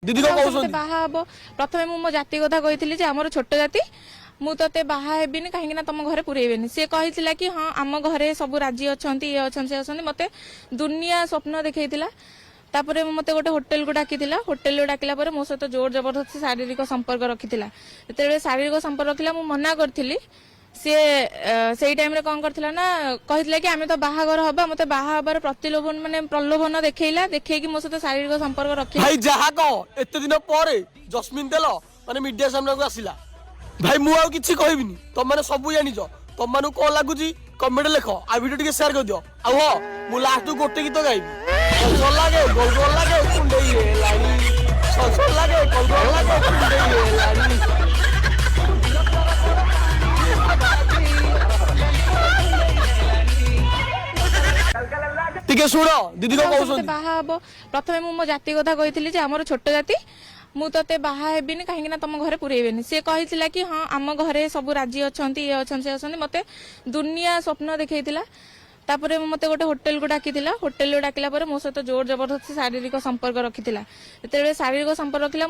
दीदी को कहउछन बाहा हबो प्रथमे मो जाति कथा कहितली जे हमर छोट जाति मु तते बाहा हेबिनी काहेकि ना तुम घरे पुरेबेनी से कहितला कि हां आम घरे सब राज्य अछंती ये अछंती अछंती मते दुनिया स्वप्न देखैतिला तापरे मते गोटे होटल को डाकितिला होटल डाकिला परे मो सहित जोर जबरदस्ती शारीरिक संपर्क रखितिला तेरे शारीरिक संपर्क रखिला मु मना करथिली से टाइम रे कौन करथिला ना कहितला कि आमे तो बाहागर हबा मते बाहा हबार प्रतिलोभन माने प्रलोभन देखैला देखै कि मो सहित शारीरिक संपर्क रखि भाई जहा को एते दिन परे जस्मिन देलो माने मीडिया सामने को आसिला भाई मु आउ किछि कहबिनी तुम माने सब जानिजो तुम मानु को लागुजी कमेंट लिखो आ वीडियो टिके शेयर कर दियो आ हो मु लास्ट गोटे गीत गाइबी सोल लागे गोल गोल लागे कुंडई रे लाड़ी सोल लागे गोल गोल लागे कुंडई रे लाड़ी टिके सुनो दीदी को कहउछन बाहा हबो प्रथमे मो जाति कथा कहितली जे हमर छोट जाति मु तते बाहा हेबिनी काहेकि ना तुम घरे पुरेबेनी से कहितला कि हां आम घरे सब राज्य अछंती ये अछंती अछंती मते दुनिया स्वप्न देखैतिला तापरे मते गोटे होटल को डाकितिला होटल डाकिला परे मो सहित जोर जबरदस्ती शारीरिक संपर्क रखितिला तेरे शारीरिक संपर्क रखिला